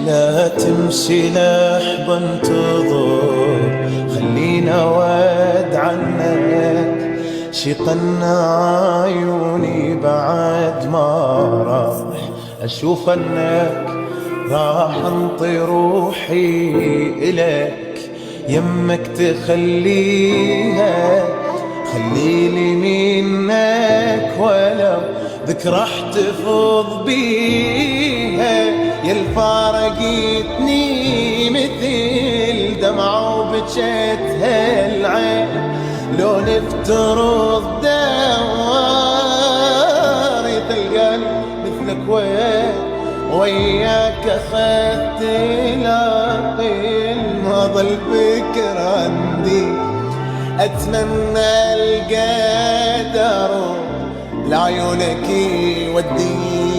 لا تمشي لحظة انتظر، خلينا واد عنك. شقنا عيوني بعد ما راح أشوف أنك راح انطي روحي إلك. يمك تخليها خليلي منك، ولو ذكرى احتفظ بيها. يا الفارقتني مثل دمعة وبجتها العين، لو نفترض دواري القلب مثلك وياك أخذت العقل. ما ظل فكر عندي أتمنى القدر لعيونك يودي